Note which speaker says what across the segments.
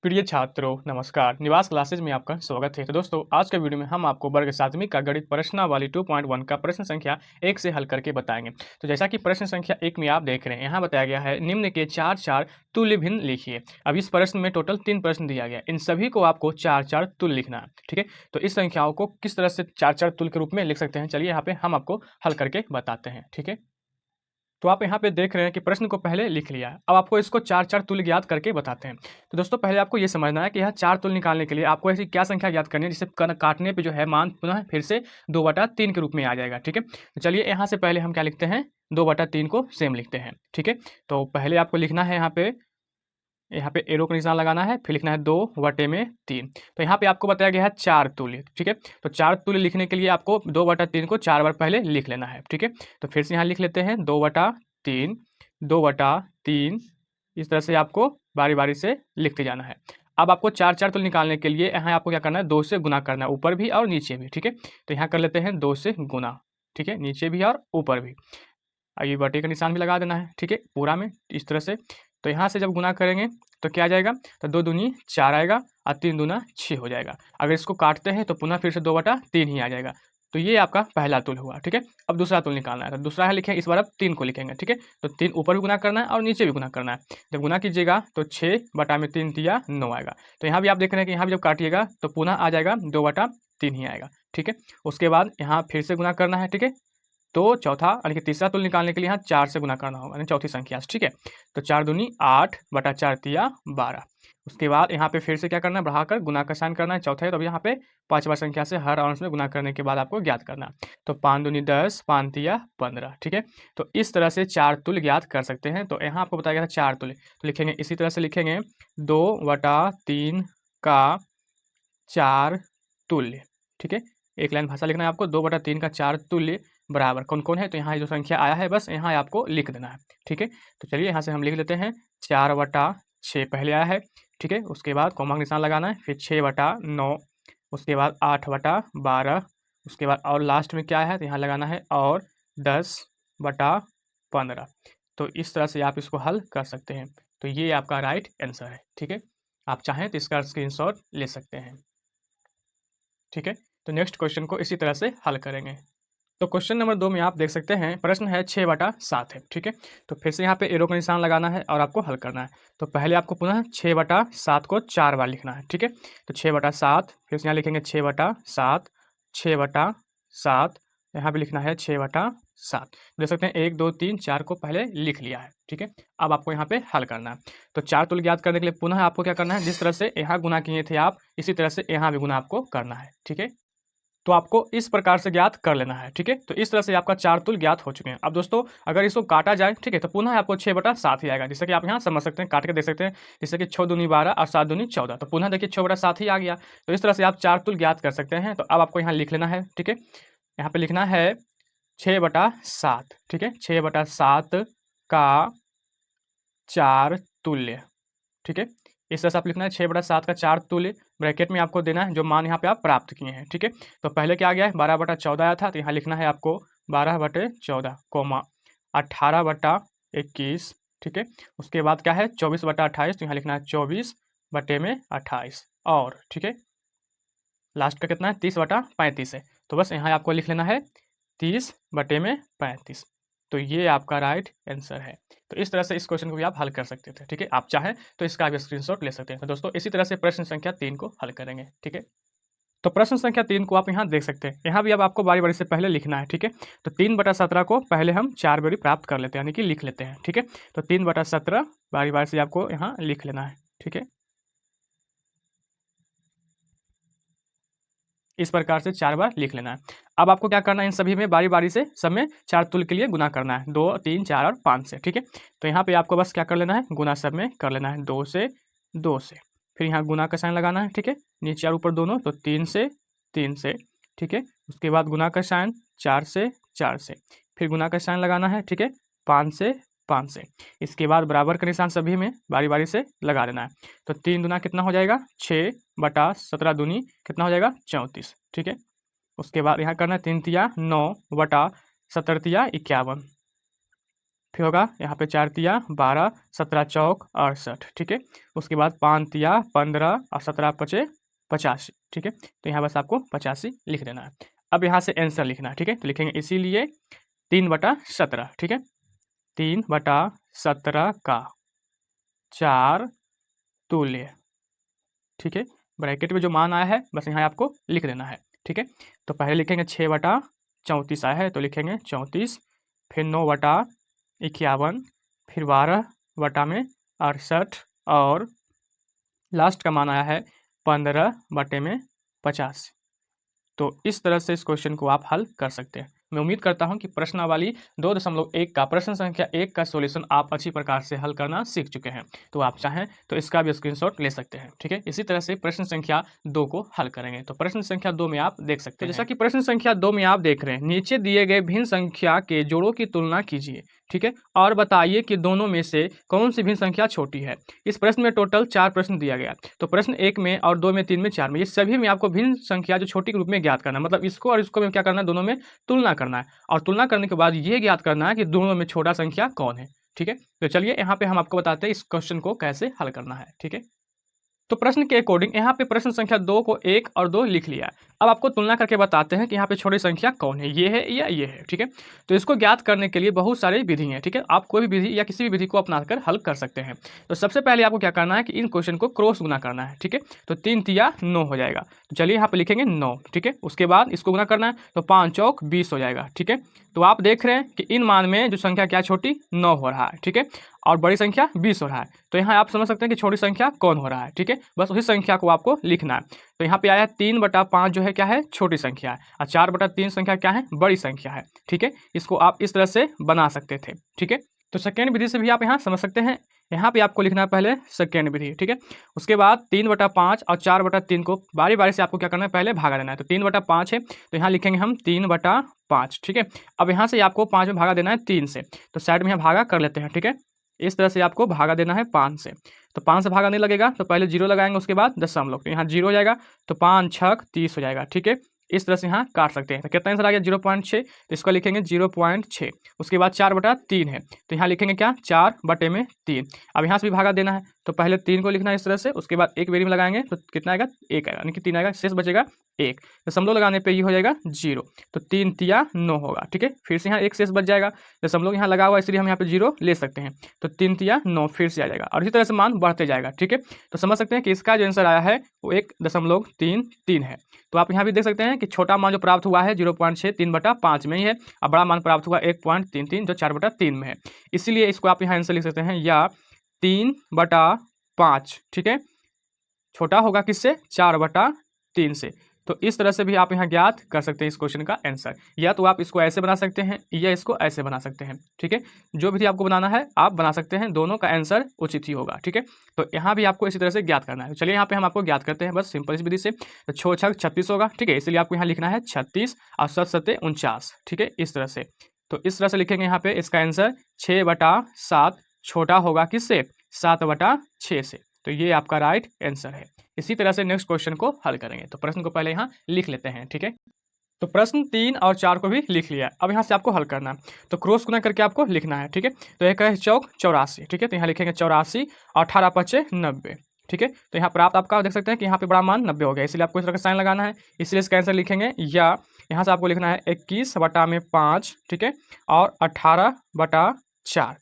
Speaker 1: प्रिय छात्रों नमस्कार। निवास क्लासेज में आपका स्वागत है। तो दोस्तों आज के वीडियो में हम आपको वर्ग 7वीं का गणित प्रश्नावली 2.1 का प्रश्न संख्या 1 से हल करके बताएंगे। तो जैसा कि प्रश्न संख्या 1 में आप देख रहे हैं, यहाँ बताया गया है निम्न के चार चार तुल्य भिन्न लिखिए। अब इस प्रश्न में टोटल 3 प्रश्न दिया गया, इन सभी को आपको चार चार तुल्य लिखना है। ठीक है, तो इस संख्याओं को किस तरह से चार चार तुल्य के रूप में लिख सकते हैं, चलिए यहाँ पे हम आपको हल करके बताते हैं। ठीक है, तो आप यहाँ पे देख रहे हैं कि प्रश्न को पहले लिख लिया है। अब आपको इसको चार चार तुल्य ज्ञात करके बताते हैं। तो दोस्तों पहले आपको ये समझना है कि यह चार तुल्य निकालने के लिए आपको ऐसी क्या संख्या ज्ञात करनी है जिसे काटने पे जो है मान पुनः फिर से 2/3 के रूप में आ जाएगा। ठीक है, तो चलिए यहाँ से पहले हम क्या लिखते हैं, 2/3 को सेम लिखते हैं। ठीक है, तो पहले आपको लिखना है यहाँ पे एरो का निशान लगाना है, फिर लिखना है 2/3। तो यहाँ पे आपको बताया गया है चार तुल्य। ठीक है, तो चार तुल्य लिखने के लिए आपको 2/3 को 4 बार पहले लिख लेना है। ठीक है, तो फिर से यहाँ लिख लेते हैं 2/3, 2/3। इस तरह से आपको बारी बारी से लिखते जाना है। अब आपको चार चार तुल्य निकालने के लिए यहाँ आपको क्या करना है, 2 से गुना करना है, ऊपर भी और नीचे भी। ठीक है, तो यहाँ कर लेते हैं 2 से गुना। ठीक है, नीचे भी और ऊपर भी। ये बटे का निशान भी लगा देना है। ठीक है, पूरा में इस तरह से। तो यहाँ से जब गुना करेंगे तो क्या आ जाएगा, तो 2 दूनी 4 आएगा और 3 दूना 6 हो जाएगा। अगर इसको काटते हैं तो पुनः फिर से 2/3 ही आ जाएगा। तो ये आपका पहला तुल्य हुआ। ठीक है, अब दूसरा तुल्य निकालना है। तो दूसरा है लिखें, इस बार अब 3 को लिखेंगे। ठीक है, तो 3 ऊपर भी गुना करना है और नीचे भी गुना करना है। जब गुना कीजिएगा तो 6/3 तिया 9 आएगा। तो यहाँ भी आप देख रहे हैं कि यहाँ भी जब काटिएगा तो पुनः आ जाएगा 2/3 ही आएगा। ठीक है, उसके बाद यहाँ फिर से गुना करना है। ठीक है, तो चौथा यानी कि तीसरा तुल्य निकालने के लिए यहाँ 4 से गुना करना होगा, यानी चौथी संख्या से। ठीक है, तो 4 दूनी 8/4 तिया 12। उसके बाद यहाँ पे फिर से क्या करना है, बढ़ाकर गुना का साइन करना है। चौथा है तो अब यहाँ पे 5वां संख्या से हर अंश में गुना करने के बाद आपको ज्ञात करना है। तो 5 दूनी 10, 5 तिया 15। ठीक है, तो इस तरह से चार तुल्य ज्ञात कर सकते हैं। तो यहाँ आपको बताया गया था चार तुल्य, तो लिखेंगे इसी तरह से लिखेंगे 2/3 का चार तुल्य। ठीक है, एक लाइन भाषा लिखना है आपको, 2/3 का चार तुल्य बराबर कौन कौन है। तो यहाँ जो संख्या आया है बस यहाँ आपको लिख देना है। ठीक है, तो चलिए यहाँ से हम लिख लेते हैं 4/6 पहले आया है। ठीक है, उसके बाद कॉमा का निशान लगाना है, फिर 6/9, उसके बाद 8/12, उसके बाद और लास्ट में क्या है तो यहाँ लगाना है और 10/15। तो इस तरह से आप इसको हल कर सकते हैं। तो ये आपका राइट आंसर है। ठीक है, आप चाहें तो इसका स्क्रीनशॉट ले सकते हैं। ठीक है, तो नेक्स्ट क्वेश्चन को इसी तरह से हल करेंगे। तो क्वेश्चन नंबर 2 में आप देख सकते हैं प्रश्न है 6/7 है। ठीक है, तो फिर से यहाँ पे एरो का निशान लगाना है और आपको हल करना है। तो पहले आपको पुनः 6/7 को 4 बार लिखना है। ठीक है, तो 6/7, फिर से यहाँ लिखेंगे 6/7, 6/7, यहाँ पे लिखना है 6/7। देख सकते हैं 1 2 3 4 को पहले लिख लिया है। ठीक है, अब आपको यहाँ पे हल करना है। तो चार तुल्य ज्ञात करने के लिए पुनः आपको क्या करना है, जिस तरह से यहाँ गुना किए थे आप, इसी तरह से यहाँ भी गुना आपको करना है। ठीक है, तो आपको इस प्रकार से ज्ञात कर लेना है। ठीक है, तो इस तरह से आपका चार तुल्य ज्ञात हो चुके हैं। अब दोस्तों अगर इसको काटा जाए, ठीक है, तो पुनः आपको 6/7 ही आएगा, जैसे कि आप यहाँ समझ सकते हैं, काट के देख सकते हैं। जैसे कि 6 दूनी 12 और 7 दूनी 14, तो पुनः देखिए 6/7 ही आ गया। तो इस तरह से आप चार तुल्य ज्ञात कर सकते हैं। तो अब आपको यहाँ लिख लेना है। ठीक है, यहाँ पे लिखना है 6/7। ठीक है, 6/7 का चार तुल्य। ठीक है, इस तरह से आप लिखना है 6/7 का चार तुल्य, ब्रैकेट में आपको देना है जो मान यहाँ पे आप प्राप्त किए हैं। ठीक है, तो पहले क्या आ गया है, 12/14 आया था, तो यहाँ लिखना है आपको 12/14, कोमा 18/21। ठीक है, उसके बाद क्या है 24/28, तो यहाँ लिखना है 24/28 और ठीक है, लास्ट का कितना है 30/35 है। तो बस यहाँ आपको लिख लेना है 30/35। तो ये आपका राइट आंसर है। तो इस तरह से इस क्वेश्चन को भी आप हल कर सकते थे। ठीक है, आप चाहें तो इसका भी स्क्रीनशॉट ले सकते हैं। तो दोस्तों इसी तरह से प्रश्न संख्या 3 को हल करेंगे। ठीक है, तो प्रश्न संख्या 3 को आप यहाँ देख सकते हैं। यहाँ भी अब आपको बारी बारी से पहले लिखना है। ठीक है, तो 3/17 को पहले हम 4 बारी प्राप्त कर लेते हैं, यानी कि लिख लेते हैं। ठीक है, तो 3/17 बारी बारी से आपको यहाँ लिख लेना है। ठीक है, इस प्रकार से 4 बार लिख लेना है। अब आपको क्या करना है, इन सभी में बारी बारी से सब में चार तुल्य के लिए गुना करना है, 2 3 4 और 5 से। ठीक है, तो यहाँ पे आपको बस क्या कर लेना है, गुना सब में कर लेना है, 2 से 2 से, फिर यहाँ गुना का साइन लगाना है। ठीक है, नीचे और ऊपर दोनों, तो 3 से 3 से। ठीक है, उसके बाद गुना का साइन 4 से 4 से, फिर गुना का साइन लगाना है। ठीक है, 5 से 5 से। इसके बाद बराबर का निशान सभी में बारी बारी से लगा देना है। तो 3 दूना कितना हो जाएगा, 6/17 दूनी कितना हो जाएगा 34। ठीक है, उसके बाद यहाँ करना है 3 तिया 9/17 तिया 51, फिर होगा यहाँ पे 4 तिया 12, 17 चौक 68, ठीक है। उसके बाद 5 तिया 15 और 17 पचे 85, ठीक है। तो यहाँ बस आपको 85 लिख देना है। अब यहाँ से आंसर लिखना है, ठीक है। तो लिखेंगे इसीलिए 3/17, ठीक है। 3/17 का 4 तुल्य, ठीक है। ब्रैकेट में जो मान आया है बस यहाँ आपको लिख देना है, ठीक है। तो पहले लिखेंगे 6/34 आया है तो लिखेंगे 34, फिर 9/51, फिर 12/68 और लास्ट का मान आया है 15/85। तो इस तरह से इस क्वेश्चन को आप हल कर सकते हैं। मैं उम्मीद करता हूं कि प्रश्नावली 2.1 का प्रश्न संख्या 1 का सॉल्यूशन आप अच्छी प्रकार से हल करना सीख चुके हैं। तो आप चाहें तो इसका भी स्क्रीनशॉट ले सकते हैं, ठीक है। इसी तरह से प्रश्न संख्या 2 को हल करेंगे। तो प्रश्न संख्या 2 में आप देख सकते हैं, जैसा कि प्रश्न संख्या 2 में आप देख रहे हैं, नीचे दिए गए भिन्न संख्या के जोड़ों की तुलना कीजिए, ठीक है, और बताइए कि दोनों में से कौन सी भिन्न संख्या छोटी है। इस प्रश्न में टोटल 4 प्रश्न दिया गया। तो प्रश्न 1 में और 2 में, 3 में, 4 में, ये सभी में आपको भिन्न संख्या जो छोटी के रूप में ज्ञात करना है। मतलब इसको और इसको में क्या करना है, दोनों में तुलना करना है, और तुलना करने के बाद ये ज्ञात करना है कि दोनों में छोटा संख्या कौन है, ठीक है। तो चलिए यहाँ पे हम आपको बताते हैं इस क्वेश्चन को कैसे हल करना है, ठीक है। तो प्रश्न के अकॉर्डिंग यहाँ पे प्रश्न संख्या 2 को 1 और 2 लिख लिया। अब आपको तुलना करके बताते हैं कि यहाँ पे छोटी संख्या कौन है, ये है या ये है, ठीक है। तो इसको ज्ञात करने के लिए बहुत सारी विधि हैं, ठीक है। आप कोई भी विधि या किसी भी विधि को अपनाकर हल कर सकते हैं। तो सबसे पहले आपको क्या करना है कि इन क्वेश्चन को क्रॉस गुना करना है, ठीक है। तो 3 तिया 9 हो जाएगा। तो चलिए यहाँ पे लिखेंगे 9, ठीक है। उसके बाद इसको गुना करना है तो 5 चौक 20 हो जाएगा, ठीक है। तो आप देख रहे हैं कि इन मान में जो संख्या क्या छोटी 9 हो रहा है, ठीक है, और बड़ी संख्या 20 हो रहा है। तो यहाँ आप समझ सकते हैं कि छोटी संख्या कौन हो रहा है, ठीक है। बस उसी संख्या को आपको लिखना है। तो यहाँ पे आया 3/5 जो है क्या है, छोटी संख्या है, और 4/3 संख्या क्या है, बड़ी संख्या है, ठीक है। इसको आप इस तरह से बना सकते थे, ठीक है। तो सेकेंड विधि से भी आप यहाँ समझ सकते हैं। यहाँ पे आपको लिखना है पहले सेकेंड विधि, ठीक है। उसके बाद 3/5 और 4/3 को बारी बारी से आपको क्या करना है, पहले भागा देना है। तो 3/5 है तो यहाँ लिखेंगे हम 3/5, ठीक है। अब यहाँ से आपको 5 में भागा देना है 3 से, तो साइड में यहाँ भागा कर लेते हैं, ठीक है। इस तरह से आपको भागा देना है 5 से। तो 5 से भागा नहीं लगेगा तो पहले 0 लगाएंगे, उसके बाद दशमलव, तो यहाँ 0 हो जाएगा। तो 5 छक 30 हो जाएगा, ठीक है। इस तरह से यहाँ काट सकते हैं। तो कितना आंसर आ गया, 0.6। तो इसको लिखेंगे 0.6। उसके बाद 4/3 है तो यहाँ लिखेंगे क्या, 4/3। अब यहाँ से भी भागा देना है तो पहले 3 को लिखना है इस तरह से, उसके बाद एक बेरी में लगाएंगे तो कितना आएगा, 1 आएगा, यानी कि 3 आएगा, शेष बचेगा 1। दशमलव लगाने पे ये हो जाएगा 0। तो 3 तिया 9 होगा, ठीक है। फिर से यहाँ एक शेष बच जाएगा, दशमलव यहाँ लगा हुआ इसलिए हम यहाँ पे 0 ले सकते हैं। तो 3 तिया 9 फिर से आ जाएगा, और इसी तरह से मान बढ़ते जाएगा, ठीक है। तो समझ सकते हैं कि इसका जो आंसर आया है वो 1.33 है। तो आप यहाँ भी देख सकते हैं कि छोटा मान जो प्राप्त हुआ है 0.6 3/5 में ही है, और बड़ा मान प्राप्त हुआ 1.33 जो 4/3 में है। इसीलिए इसको आप यहाँ आंसर लिख सकते हैं या 3/5, ठीक है। छोटा होगा किससे, 4/3 से। तो इस तरह से भी आप यहाँ ज्ञात कर सकते हैं इस क्वेश्चन का आंसर। या तो आप इसको ऐसे बना सकते हैं या इसको ऐसे बना सकते हैं, ठीक है। जो विधि आपको बनाना है आप बना सकते हैं, दोनों का आंसर उचित ही होगा, ठीक है। तो यहाँ भी आपको इसी तरह से ज्ञात करना है। चलिए यहाँ पे हम आपको ज्ञात करते हैं बस सिंपल इस विधि से। तो 6 छक 36 होगा, ठीक है। इसलिए आपको यहाँ लिखना है 36 और 7 सत्ते 49, ठीक है, इस तरह से। तो इस तरह से लिखेंगे यहाँ पे इसका आंसर 6/7 छोटा होगा किससे, 7/6 से। तो ये आपका राइट आंसर है। इसी तरह से नेक्स्ट क्वेश्चन को हल करेंगे। तो प्रश्न को पहले यहाँ लिख लेते हैं, ठीक है। तो प्रश्न 3 और 4 को भी लिख लिया। अब यहाँ से आपको हल करना है, तो क्रॉस गुना करके आपको लिखना है, ठीक है। तो एक है चौक 84, ठीक है। तो यहाँ लिखेंगे 84 और 18 5 90, ठीक है। तो यहाँ प्राप्त आपका देख सकते हैं कि यहाँ पे बड़ा मान 90 हो गया, इसलिए आपको इस तरह का साइन लगाना है, इसलिए इसका आंसर लिखेंगे। या यहाँ से आपको लिखना है 21/5, ठीक है, और 18/4।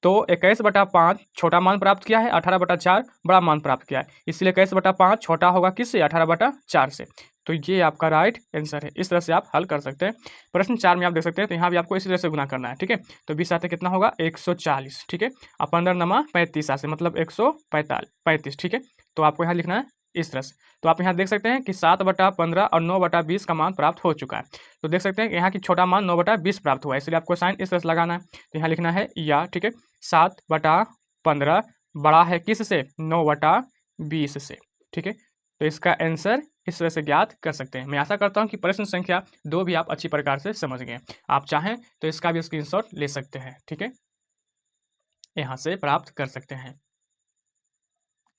Speaker 1: तो 21/5 छोटा मान प्राप्त किया है, 18/4 बड़ा मान प्राप्त किया है, इसलिए 21/5 छोटा होगा किससे, 18/4 से। तो ये आपका राइट आंसर है। इस तरह से आप हल कर सकते हैं। प्रश्न 4 में आप देख सकते हैं, तो यहाँ भी आपको इसी तरह से गुना करना है, ठीक है। तो 20 आते कितना होगा, 140, ठीक है। और 15 नमा 35 से मतलब 135, ठीक है। तो आपको यहाँ लिखना है इस तरह से। तो आप यहाँ देख सकते हैं कि 7/15 और 9/20 का मान प्राप्त हो चुका है। तो देख सकते हैं कि यहाँ की छोटा मान 9/20 प्राप्त हुआ है, इसलिए आपको साइन इस तरह से लगाना है। तो यहाँ लिखना है या, ठीक है, 7/15 बड़ा है किससे, 9/20 से, ठीक है। तो इसका आंसर इस तरह से ज्ञात कर सकते हैं। मैं आशा करता हूँ कि प्रश्न संख्या 2 भी आप अच्छी प्रकार से समझ गए। आप चाहें तो इसका भी स्क्रीनशॉट ले सकते हैं, ठीक है, यहाँ से प्राप्त कर सकते हैं,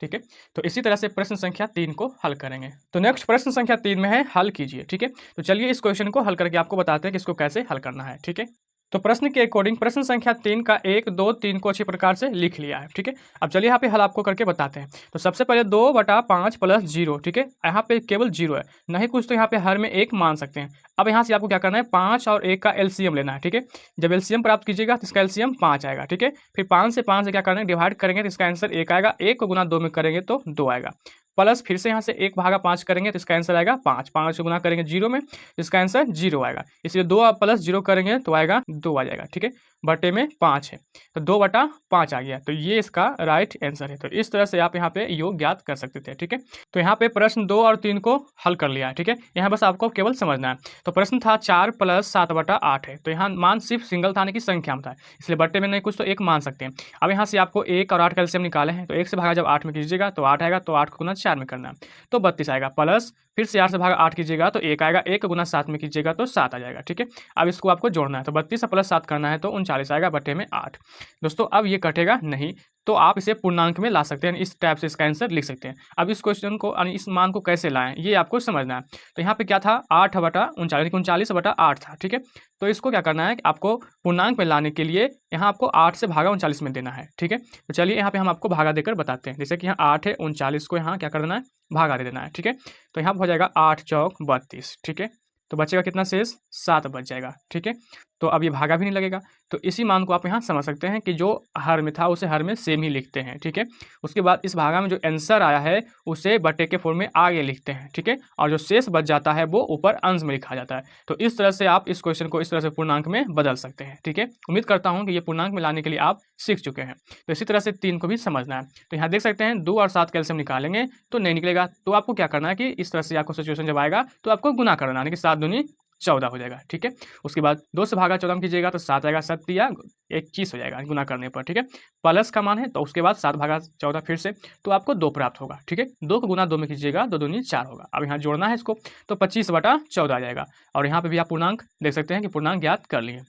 Speaker 1: ठीक है। तो इसी तरह से प्रश्न संख्या 3 को हल करेंगे। तो नेक्स्ट प्रश्न संख्या 3 में है हल कीजिए, ठीक है। तो चलिए इस क्वेश्चन को हल करके आपको बताते हैं कि इसको कैसे हल करना है, ठीक है। तो प्रश्न के अकॉर्डिंग प्रश्न संख्या 3 का 1, 2, 3 को अच्छी प्रकार से लिख लिया है, ठीक है। अब चलिए यहाँ पे हल आपको करके बताते हैं। तो सबसे पहले 2/5 प्लस 0, ठीक है। यहाँ पे केवल 0 है, नहीं कुछ तो यहाँ पे हर में 1 मान सकते हैं। अब यहाँ से आपको क्या करना है, 5 और 1 का एलसीएम लेना है, ठीक है। जब एलसीएम प्राप्त कीजिएगा तो इसका एलसीएम 5 आएगा, ठीक है। फिर 5 से क्या करना है, डिवाइड करेंगे तो इसका आंसर 1 आएगा। 1 को गुना 2 में करेंगे तो 2 आएगा। प्लस फिर से यहाँ से 1/5 करेंगे तो इसका आंसर आएगा 5। 5 को गुना करेंगे 0 में तो इसका आंसर 0 आएगा। इसलिए 2 प्लस 0 करेंगे तो आएगा 2 आ जाएगा, ठीक है। बटे में 5 है तो 2/5 आ गया, तो ये इसका राइट आंसर है। तो इस तरह से आप यहाँ पे योग ज्ञात कर सकते थे, ठीक है। तो यहाँ पे प्रश्न 2 और 3 को हल कर लिया है, ठीक है। यहाँ बस आपको केवल समझना है। तो प्रश्न था 4 + 7/8 है, तो यहाँ मान सिर्फ सिंगल था, यानी कि संख्या में था, इसलिए बट्टे में नहीं कुछ तो 1 मान सकते हैं। अब यहाँ से आपको 1 और 8 का एलसीएम निकाले हैं, तो 1 से भागा जब 8 में कीजिएगा तो 8 आएगा, तो 8 को गुना 4 में करना है तो 32 आएगा। प्लस फिर से 8 से भागा 8 कीजिएगा तो 1 आएगा, 1 को गुना 7 में कीजिएगा तो 7 आ जाएगा, ठीक है। अब इसको आपको जोड़ना है, तो 32 प्लस 7 करना है तो 39 आएगा बटे में 8। दोस्तों अब ये कटेगा नहीं, तो आप इसे पूर्णांक में ला सकते हैं, इस टाइप से इसका आंसर लिख सकते हैं। अब इस क्वेश्चन को यानी इस मान को कैसे लाएं ये आपको समझना है। तो यहाँ पे क्या था, 8/49, 39/8 था, ठीक है। तो इसको क्या करना है कि आपको पूर्णांक में लाने के लिए यहाँ आपको 8 से भागा 39 में देना है, ठीक है। तो चलिए यहाँ पे हम आपको भागा देकर बताते हैं। जैसे कि यहाँ 8 है, 39 को यहाँ क्या कर देना है, भागा दे देना है, ठीक है। तो यहाँ पर हो जाएगा 8 चौक 32, ठीक है। तो बचेगा कितना शेष, 7 बच जाएगा, ठीक है। तो अब ये भागा भी नहीं लगेगा। तो इसी मान को आप यहाँ समझ सकते हैं कि जो हर में था उसे हर में सेम ही लिखते हैं, ठीक है। उसके बाद इस भागा में जो आंसर आया है उसे बटे के फॉर्म में आगे लिखते हैं, ठीक है। और जो शेष बच जाता है वो ऊपर अंश में लिखा जाता है। तो इस तरह से आप इस क्वेश्चन को इस तरह से पूर्णांक में बदल सकते हैं, ठीक है। उम्मीद करता हूँ कि ये पूर्णांक में लाने के लिए आप सीख चुके हैं। तो इसी तरह से 3 को भी समझना है। तो यहाँ देख सकते हैं 2 और 7 कैल्शियम निकालेंगे तो नहीं निकलेगा, तो आपको क्या करना है कि इस तरह से आपको सिचुएशन जब आएगा तो आपको गुना करना है, यानी कि 7 दूनी 14 हो जाएगा, ठीक है। उसके बाद 2 से भागा 14 में कीजिएगा तो 7 आएगा, 7 या 21 हो जाएगा गुना करने पर, ठीक है। प्लस का मान है तो उसके बाद 7/14 फिर से तो आपको 2 प्राप्त होगा, ठीक है। 2 को गुना 2 में कीजिएगा 2 दूनी 4 होगा। अब यहाँ जोड़ना है इसको तो 25/14 आ जाएगा। और यहाँ पे भी आप पूर्णांक देख सकते हैं कि पूर्णांक ज्ञात कर लिए।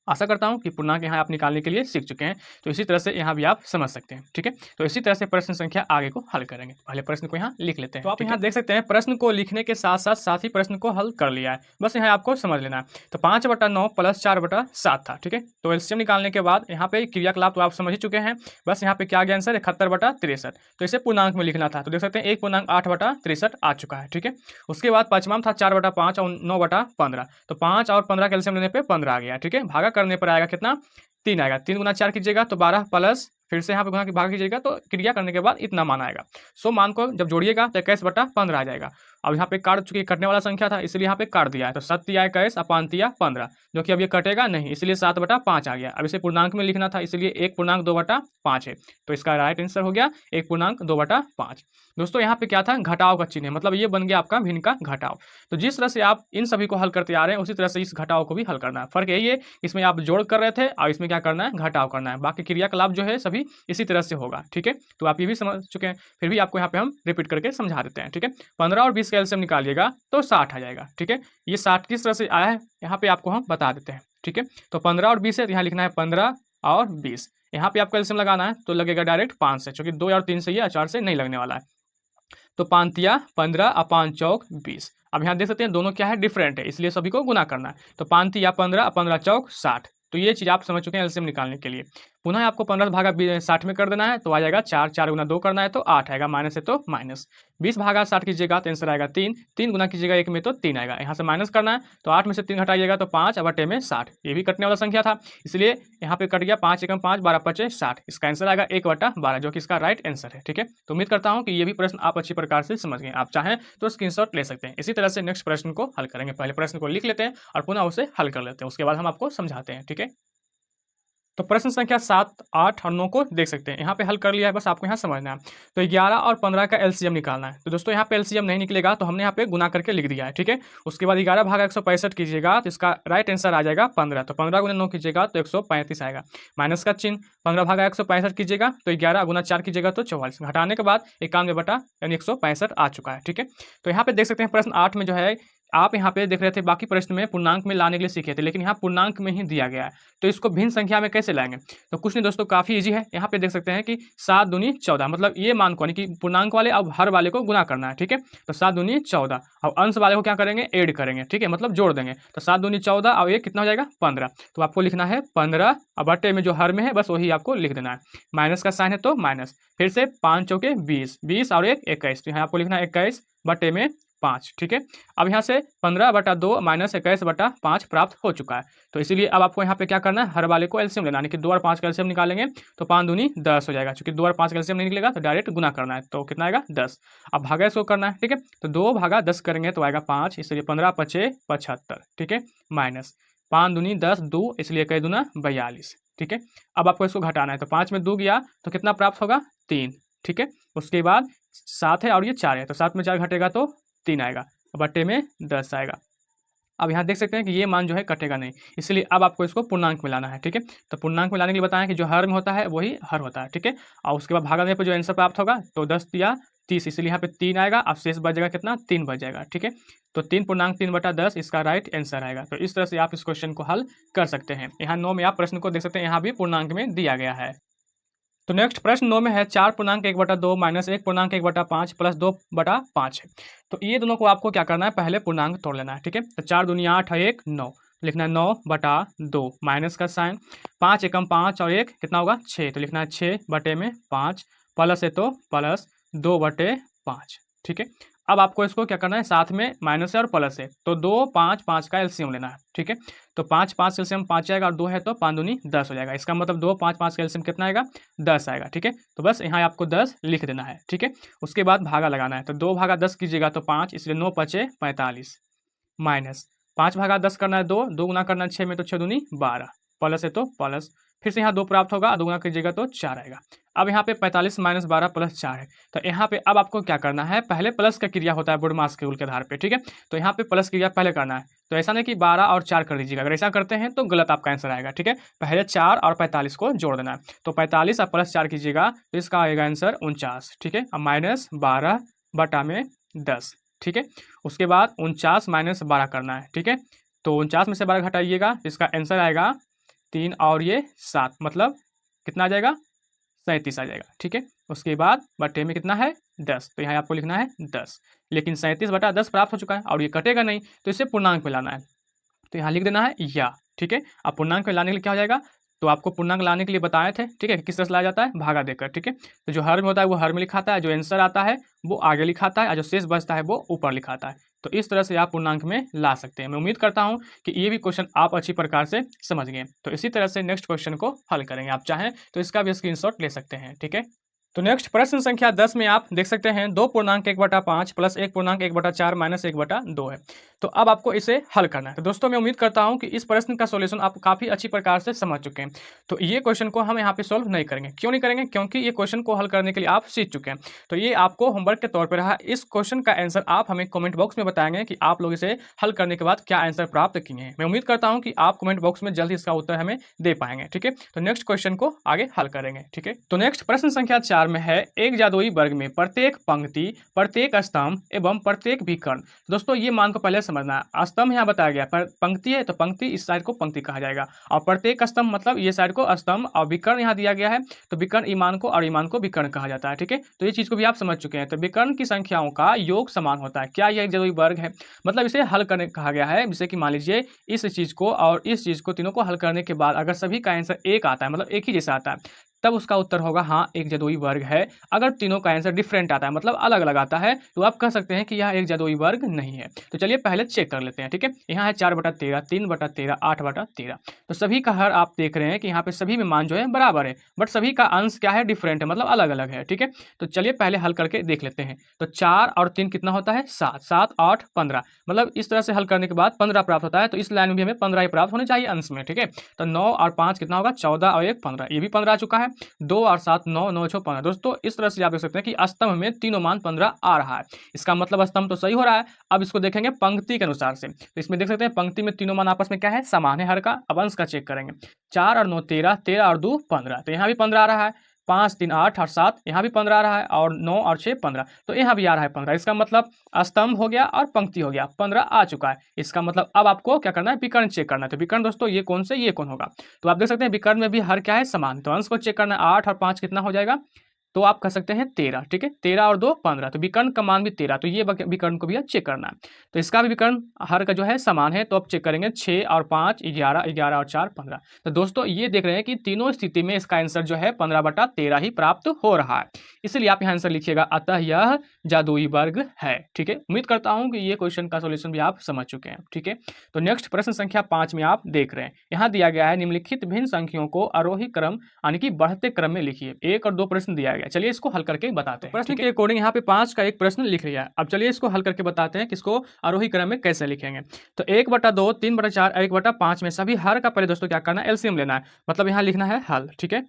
Speaker 1: आशा करता हूं कि पूर्णांक यहाँ आप निकालने के लिए सीख चुके हैं। तो इसी तरह से यहाँ भी आप समझ सकते हैं, ठीक है। तो इसी तरह से प्रश्न संख्या आगे को हल करेंगे। पहले प्रश्न को यहाँ लिख लेते हैं। तो आप यहाँ देख सकते हैं प्रश्न को लिखने के साथ ही प्रश्न को हल कर लिया है, बस यहाँ आपको समझ लेना है। तो 5/9 + 4/7 था, ठीक है। तो एलसीएम निकालने के बाद यहाँ पे क्रियाकलाप तो आप समझ ही चुके हैं। बस यहाँ पे क्या गया आंसर, 71/63। तो इसे पूर्णांक में लिखना था, तो देख सकते हैं 1.8/63 आ चुका है, ठीक है। उसके बाद पांचवा था 4/5 और 9/15। तो 5 और 15 का एलसीएम लेने पे 15 आ गया, ठीक है। भागा करने पर आएगा कितना, 3 आएगा। 3 गुना 4 कीजिएगा तो 12 प्लस फिर से यहाँ पे गुना भाग कीजिएगा तो क्रिया करने के बाद इतना मान आएगा। सो मान को जब जोड़िएगा तो 21/15 आ जाएगा। अब यहाँ पे काट चुकी कटने वाला संख्या था इसलिए यहाँ पे काट दिया है, तो 7×21 अपानतिया 15, जो कि अब ये कटेगा नहीं इसलिए 7/5 आ गया। अब इसे पूर्णांक में लिखना था इसलिए 1.2/5 है, तो इसका राइट आंसर हो गया 1.2/5। दोस्तों यहाँ पे क्या था, घटाव का चिन्ह है, मतलब ये बन गया आपका भिन्न का घटाव। तो जिस तरह से आप इन सभी को हल करते आ रहे हैं उसी तरह से इस घटाव को भी हल करना है। फर्क यही है, इसमें आप जोड़ कर रहे थे और इसमें क्या करना है, घटाव करना है। बाकी क्रियाकलाप जो है सभी इसी तरह से होगा, ठीक है। तो आप ये भी समझ चुके हैं, फिर भी आपको यहाँ पे हम रिपीट करके समझा देते हैं, ठीक है। 15 और 20 का एलसीएम निकालिएगा तो 60 आ जाएगा, ठीक है। ये 60 किस तरह से आया है यहाँ पे आपको हम बता देते हैं, ठीक है। तो 15 और 20 है, यहाँ लिखना है 15 और 20। यहाँ पे आपको एलसीएम लगाना है तो लगेगा डायरेक्ट 5 से, क्योंकि 2 और 3 से या 4 से नहीं लगने वाला है। तो 5×3 15 अपान चौक 20। अब यहाँ देख सकते हैं दोनों क्या है, डिफरेंट है, इसलिए सभी को गुना करना है। तो 5×3 15 15 चौक 60। तो ये चीज़ आप समझ चुके हैं एलसीएम निकालने के लिए। पुनः आपको 15/60 में कर देना है तो आ जाएगा 4, 4 गुना 2 करना है तो 8 आएगा, माइनस है तो माइनस। 20/60 कीजिएगा तो आंसर आएगा 3, 3 गुना कीजिएगा 1 में तो 3 आएगा। यहाँ से माइनस करना है तो 8 में से 3 घटाइएगा तो 5/10 में 60। ये भी कटने वाला संख्या था इसलिए यहाँ पे कट गया, 5 एकम 5 12 5 60। इसका आंसर आएगा 1/12, जो कि इसका राइट आंसर है, ठीक है। तो उम्मीद करता हूँ कि ये भी प्रश्न आप अच्छी प्रकार से समझ गए। आप चाहें तो स्क्रीनशॉट ले सकते हैं। इसी तरह से नेक्स्ट प्रश्न को हल करेंगे। पहले प्रश्न को लिख लेते हैं और पुनः उसे हल कर लेते हैं, उसके बाद हम आपको समझाते हैं, ठीक है। तो प्रश्न संख्या 7, 8 और 9 को देख सकते हैं। यहाँ पे हल कर लिया है, बस आपको यहाँ समझना है। तो 11 और 15 का एलसीएम निकालना है। तो दोस्तों यहाँ पे एलसीएम नहीं निकलेगा तो हमने यहाँ पे गुना करके लिख दिया है, ठीक है। उसके बाद 11/165 कीजिएगा तो इसका राइट आंसर आ जाएगा 15। तो 15 गुना 9 कीजिएगा तो 135 आएगा। माइनस का चिन्ह, 15/165 कीजिएगा तो 11 गुना 4 कीजिएगा तो 44। घटाने के बाद 91 यानी 165 आ चुका है, ठीक है। तो यहाँ पे देख सकते हैं प्रश्न 8 में जो है आप यहाँ पे देख रहे थे बाकी प्रश्न में पूर्णांक में लाने के लिए सीखे थे, लेकिन यहाँ पूर्णांक में ही दिया गया है, तो इसको भिन्न संख्या में कैसे लाएंगे? तो कुछ नहीं दोस्तों, काफ़ी ईजी है। यहाँ पे देख सकते हैं कि 7 दूनी 14, मतलब ये मान को यानी कि पूर्णांक वाले अब हर वाले को गुना करना है, ठीक है। तो 7 दूनी 14 और अंश वाले को क्या करेंगे, ऐड करेंगे, ठीक है, मतलब जोड़ देंगे। तो 7 दूनी 14 और ये कितना हो जाएगा 15। तो आपको लिखना है 15 और बटे में जो हर में है बस वही आपको लिख देना है। माइनस का साइन है तो माइनस, फिर से 5 चौके 20, 20 और 1 21, तो यहाँ आपको लिखना है 21 बटे में 5, ठीक है। अब यहाँ से 15/2 माइनस 21/5 प्राप्त हो चुका है। तो इसीलिए अब आपको यहाँ पे क्या करना है, हर वाले को एलसीएम लेना है, कि 2 और 5 का एलसीएम निकालेंगे तो 5 दूनी 10 हो जाएगा। चूंकि 2 और 5 का एलसीएम नहीं निकलेगा तो डायरेक्ट गुना करना है, तो कितना आएगा 10। अब भागा इसको करना है, ठीक है। तो 2/10 करेंगे तो आएगा 5, इसलिए 15 पचे 75, ठीक है, माइनस 5 दूनी 10 2, इसलिए 1 दूना 42, ठीक है। अब आपको इसको घटाना है, तो 5 में 2 गया तो कितना प्राप्त होगा 3, ठीक है। उसके बाद 7 है और ये 4 है, तो 7 में 4 घटेगा तो 3 आएगा, बटे में 10 आएगा। अब यहाँ देख सकते हैं कि ये मान जो है कटेगा नहीं, इसलिए अब आपको इसको पूर्णांक में लाना है, ठीक है। तो पूर्णांक में लाने के लिए बताया कि जो हर में होता है वही हर होता है, ठीक है। और उसके बाद भागा देने पर जो आंसर प्राप्त होगा तो 10 या 30, इसलिए यहाँ पे 3 आएगा। अब शेष बच जाएगा कितना, 3 बच जाएगा, ठीक है। तो 3/3/10 इसका राइट आंसर आएगा। तो इस तरह से आप इस क्वेश्चन को हल कर सकते हैं। यहाँ 9 में आप प्रश्न को देख सकते हैं, यहाँ भी पूर्णांक में दिया गया है। तो नेक्स्ट प्रश्न 9 में है 4/1/2 माइनस 1/1/5 प्लस 2/5 है। तो ये दोनों को आपको क्या करना है, पहले पूर्णांक तोड़ लेना है, ठीक है। तो 4 दूनी 8 और 1 9, लिखना है 9/2 माइनस का साइन 5 एकम 5 और 1 कितना होगा 6, तो लिखना है 6/5 प्लस है तो प्लस 2/5, ठीक है। अब आपको इसको क्या करना है, साथ में माइनस है और प्लस है, तो 2 5 5 का एलसीएम लेना है, ठीक है। तो 5 5 एलसीएम 5 आएगा और 2 है तो 5 दूनी 10 हो जाएगा। इसका मतलब 2 5 5 का एलसीएम कितना आएगा 10 आएगा, ठीक है। तो बस यहाँ आपको 10 लिख देना है, ठीक है। उसके बाद भागा लगाना है, तो 2/10 कीजिएगा तो 5, इसलिए 9 पचे 45 माइनस 5/10 करना है 2, 2 गुना करना है 6 में तो 6 दूनी 12, प्लस है तो प्लस, फिर से यहाँ 2 प्राप्त होगा, 2 गुना कीजिएगा तो 4 आएगा। अब यहाँ पे 45 माइनस 12 प्लस 4 है, तो यहाँ पे अब आपको क्या करना है, पहले प्लस का क्रिया होता है बुडमास के रूल के आधार पे, ठीक है। तो यहाँ पे प्लस क्रिया पहले करना है, तो ऐसा नहीं कि 12 और 4 कर दीजिएगा, अगर ऐसा करते हैं तो गलत आपका आंसर आएगा, ठीक है। पहले 4 और 45 को जोड़ देना है, तो 45 और प्लस 4 कीजिएगा तो इसका आएगा आंसर 49, ठीक है। अब माइनस 12/10, ठीक है। उसके बाद 49 माइनस 12 करना है, ठीक है। तो 49 में से 12 घटाइएगा, इसका आंसर आएगा 3 और ये 7, मतलब कितना आ जाएगा 37 आ जाएगा, ठीक है। उसके बाद बटे में कितना है 10, तो यहाँ आपको लिखना है 10, लेकिन 37/10 प्राप्त हो चुका है और ये कटेगा नहीं, तो इसे पूर्णांक में लाना है, तो यहाँ लिख देना है या, ठीक है। अब पूर्णांक में लाने के लिए क्या हो जाएगा, तो आपको पूर्णांक लाने के लिए बताए थे, ठीक है, किस तरह से लाया जाता है, भागा देकर, ठीक है। तो जो हर में होता है वो हर में लिखाता है, जो आंसर आता है वो आगे लिखाता है और जो शेष बचता है वो ऊपर लिखाता है। तो इस तरह से आप पूर्णांक में ला सकते हैं। मैं उम्मीद करता हूँ कि ये भी क्वेश्चन आप अच्छी प्रकार से समझ गए। तो इसी तरह से नेक्स्ट क्वेश्चन को हल करेंगे, आप चाहें तो इसका भी स्क्रीनशॉट ले सकते हैं, ठीक है। तो नेक्स्ट प्रश्न संख्या 10 में आप देख सकते हैं 2/1/5 प्लस 1/1/4 माइनस 1/2 है। तो अब आपको इसे हल करना है। तो दोस्तों मैं उम्मीद करता हूं कि इस प्रश्न का सॉल्यूशन आप काफ़ी अच्छी प्रकार से समझ चुके हैं। तो ये क्वेश्चन को हम यहाँ पे सॉल्व नहीं करेंगे। क्यों नहीं करेंगे, क्योंकि ये क्वेश्चन को हल करने के लिए आप सीख चुके हैं। तो ये आपको होमवर्क के तौर पर रहा। इस क्वेश्चन का आंसर आप हमें कमेंट बॉक्स में बताएंगे कि आप लोग इसे हल करने के बाद क्या आंसर प्राप्त किए हैं। मैं उम्मीद करता हूँ कि आप कमेंट बॉक्स में जल्द ही इसका उत्तर हमें दे पाएंगे, ठीक है। तो नेक्स्ट क्वेश्चन को आगे हल करेंगे, ठीक है। तो नेक्स्ट प्रश्न संख्या 4 में है एक जादुई वर्ग में प्रत्येक पंक्ति, प्रत्येक स्तंभ एवं प्रत्येक विकर्ण। दोस्तों ये मान को पहले समझना है। स्तंभ यहाँ बताया गया, पर पंक्ति है तो पंक्ति इस साइड को पंक्ति कहा जाएगा, और प्रत्येक स्तंभ मतलब ये साइड को स्तंभ, और विकर्ण यहाँ दिया गया है तो विकर्ण ईमान को और ईमान को विकर्ण कहा जाता है, ठीक है। तो ये चीज को भी आप समझ चुके हैं। तो विकर्ण की संख्याओं का योग समान होता है। क्या यह एक जादुई वर्ग है, मतलब इसे हल करने कहा गया है। जैसे कि मान लीजिए इस चीज को और इस चीज को तीनों को हल करने के बाद अगर सभी का आंसर एक आता है, मतलब एक ही जैसा आता है, तब उसका उत्तर होगा हाँ एक जादुई वर्ग है। अगर तीनों का आंसर डिफरेंट आता है, मतलब अलग अलग आता है, तो आप कह सकते हैं कि यह एक जादुई वर्ग नहीं है। तो चलिए पहले चेक कर लेते हैं, ठीक है। यहाँ है 4/13, 3/13, 8/13। तो सभी का हर आप देख रहे हैं कि यहाँ पे सभी में मान जो है बराबर है, बट सभी का अंश क्या है, डिफरेंट है, मतलब अलग अलग है, ठीक है। तो चलिए पहले हल करके देख लेते हैं। तो 4 और 3 कितना होता है 7, 7 8 15, मतलब इस तरह से हल करने के बाद 15 प्राप्त होता है। तो इस लाइन में भी हमें 15 ही प्राप्त होने चाहिए अंश में, ठीक है। तो 9 और 5 कितना होगा 14 और 1 15, ये भी 15 आ चुका है। 2 और 7 9, 9 6 15। दोस्तों इस तरह से आप देख सकते हैं कि स्तंभ में तीनों मान 15 आ रहा है। इसका मतलब स्तंभ तो सही हो रहा है। अब इसको देखेंगे पंक्ति के अनुसार से, तो इसमें देख सकते हैं पंक्ति में तीनों मान आपस में क्या है, समान है हर का। अब अंश का चेक करेंगे, 4 और 9 13, 13 और 2 15, तो यहाँ भी 15 आ रहा है। 5 3 8 और 7 यहाँ भी 15 आ रहा है और 9 और 6 15, तो यहाँ भी आ रहा है 15। इसका मतलब स्तंभ हो गया और पंक्ति हो गया, 15 आ चुका है। इसका मतलब अब आपको क्या करना है, विकर्ण चेक करना है। तो विकर्ण दोस्तों ये कौन से, ये कौन होगा। तो आप देख सकते हैं विकर्ण में भी हर क्या है, समान। तो अंश को चेक करना है, 8 और 5 कितना हो जाएगा, तो आप कह सकते हैं 13। ठीक है, 13 और 2 15, तो विकर्ण का मान भी 13। तो ये विकर्ण को भी चेक करना है। तो इसका भी विकर्ण हर का जो है समान है, तो आप चेक करेंगे 6 और 5 11, 11 और 4 15। तो दोस्तों ये देख रहे हैं कि तीनों स्थिति में इसका आंसर जो है 15/13 ही प्राप्त हो रहा है। इसलिए आप यहाँ आंसर लिखिएगा, अतः यह जादुई वर्ग है। ठीक है, उम्मीद करता हूँ कि ये क्वेश्चन का सोल्यूशन भी आप समझ चुके हैं। ठीक है, तो नेक्स्ट प्रश्न संख्या 5 में आप देख रहे हैं, यहाँ दिया गया है निम्नलिखित भिन्न संख्याओं को आरोही क्रम यानी कि बढ़ते क्रम में लिखिए। 1 और 2 प्रश्न दिया गया, चलिए इसको हल करके बताते हैं। प्रश्न के अकॉर्डिंग यहाँ पे 5 का एक प्रश्न लिख लिया है। अब चलिए इसको हल करके बताते हैं कि इसको आरोही क्रम में कैसे लिखेंगे। तो 1/2 3/4 1/5 में सभी हर का पहले दोस्तों क्या करना है, एलसीएम लेना है। मतलब यहाँ लिखना है हल। ठीक है,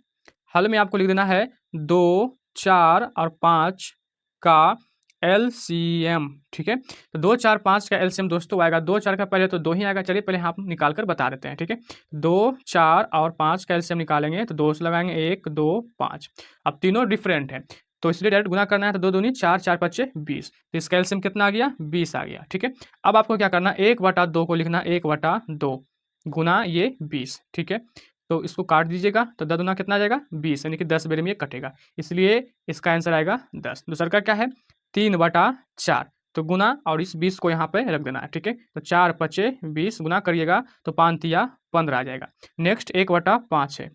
Speaker 1: हल में आपको लिख देना है 2 4 और 5 का एलसीएम। ठीक है, तो 2 4 5 का एलसीएम दोस्तों आएगा, 2 4 का पहले तो 2 ही आएगा। चलिए पहले हम निकाल कर बता देते हैं। ठीक है, 2 4 और 5 का एलसीएम निकालेंगे तो 2 से लगाएंगे 1 2 5। अब तीनों डिफरेंट है तो इसलिए डायरेक्ट गुना करना है, तो 2 दूनी 4 4 5 20, तो इसका एलसीएम कितना आ गया, 20 आ गया। ठीक है, अब आपको क्या करना है, 1/2 को लिखना 1/2 गुना ये 20। ठीक है, तो इसको काट दीजिएगा तो 10 दूना कितना आ जाएगा, 20, यानी कि 10 बेरे में ये कटेगा, इसलिए इसका आंसर आएगा 10। दूसरा का क्या है, 3/4, तो गुना और इस 20 को यहाँ पे रख देना है। ठीक है, तो 4 5 20 गुना करिएगा तो 5 तिया 15 आ जाएगा। नेक्स्ट 1/5 है,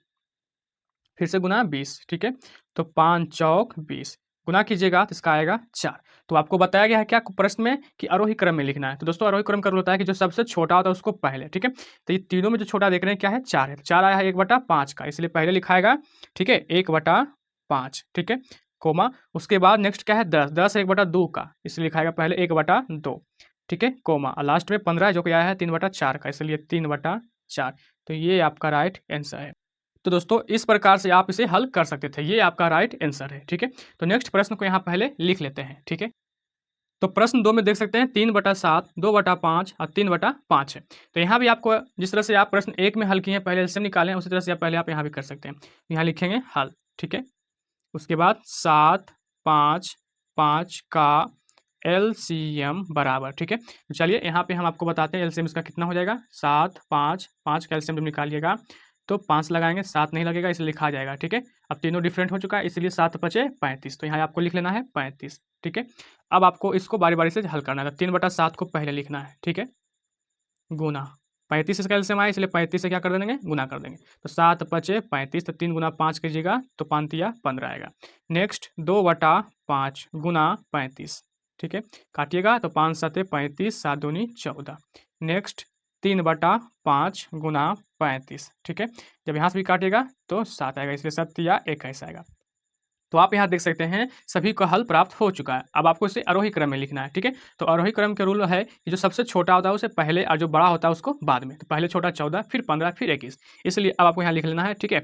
Speaker 1: फिर से गुना 20। ठीक है, तो 5 चौक 20 गुना कीजिएगा तो इसका आएगा 4। तो आपको बताया गया है क्या प्रश्न में कि आरोही क्रम में लिखना है। तो दोस्तों आरोही क्रम का रूल होता है कि जो सबसे छोटा होता है उसको पहले। ठीक है, तो ये तीनों में जो छोटा देख रहे हैं क्या है, 4 है। 4 आया है 1/5 का, इसलिए पहले लिखाएगा। ठीक है, 1/5। ठीक है, कोमा, उसके बाद नेक्स्ट क्या है 10, 10 1/2 का, इसलिए लिखाएगा पहले 1/2। ठीक है, कोमा, और लास्ट में 15 जो कि आया है 3/4 का, इसलिए 3/4। तो ये आपका राइट आंसर है। तो दोस्तों इस प्रकार से आप इसे हल कर सकते थे, ये आपका राइट आंसर है। ठीक है, तो नेक्स्ट प्रश्न को यहाँ पहले लिख लेते हैं। ठीक है, तो प्रश्न 2 में देख सकते हैं 3/7 2/5 और 3/5 है। तो यहाँ भी आपको जिस तरह से आप प्रश्न 1 में हल किए हैं, पहले एलसीएम निकालें, उसी तरह से पहले आप यहाँ भी कर सकते हैं। यहाँ लिखेंगे हल। ठीक है, उसके बाद 7 5 5 का एलसीएम बराबर। ठीक है, तो चलिए यहाँ पे हम आपको बताते हैं एलसीएम इसका कितना हो जाएगा। 7 5 5 का एलसीएम जब निकालिएगा तो 5 लगाएंगे, 7 नहीं लगेगा इसलिए लिखा जाएगा। ठीक है, अब तीनों डिफरेंट हो चुका है, इसलिए 7 5 35, तो यहाँ आपको लिख लेना है 35। ठीक है, अब आपको इसको बारी बारी से हल करना है। 3/7 को पहले लिखना है। ठीक है, गुना 35 इसका एलसीएम आया, इसलिए 35 से क्या कर देंगे, गुना कर देंगे। तो 7 5 35, तो 3 गुना 5 कीजिएगा तो 5 तिया 15 आएगा। नेक्स्ट 2/5 गुना 35। ठीक है, काटिएगा तो 5 7 35, 7 दूनी 14। नेक्स्ट 3/5 गुना 35। ठीक है, जब यहाँ से भी काटिएगा तो 7 आएगा, इसलिए 7 तिया 21 आएगा। तो आप यहाँ देख सकते हैं सभी का हल प्राप्त हो चुका है। अब आपको इसे आरोही क्रम में लिखना है। ठीक है, तो आरोही क्रम का रूल है कि जो सबसे छोटा होता है उसे पहले और जो बड़ा होता है उसको बाद में। तो पहले छोटा 14, फिर 15, फिर 21, इसलिए अब आपको यहाँ लिख लेना है। ठीक है,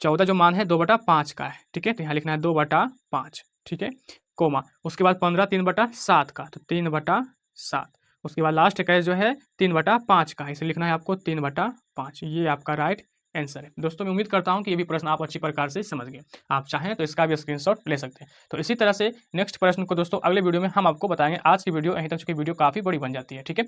Speaker 1: 14 जो मान है 2/5 का है। ठीक है, तो यहाँ लिखना है 2/5। ठीक है, कोमा, उसके बाद 15 3/7 का, तो 3/7। उसके बाद लास्ट 21 जो है 3/5 का है, इसे लिखना है आपको 3/5। ये आपका राइट आंसर है। दोस्तों मैं उम्मीद करता हूं कि ये भी प्रश्न आप अच्छी प्रकार से समझ गए। आप चाहें तो इसका भी स्क्रीनशॉट ले सकते हैं। तो इसी तरह से नेक्स्ट प्रश्न को दोस्तों अगले वीडियो में हम आपको बताएंगे। आज की वीडियो यहीं तक, चूंकि वीडियो काफ़ी बड़ी बन जाती है। ठीक है।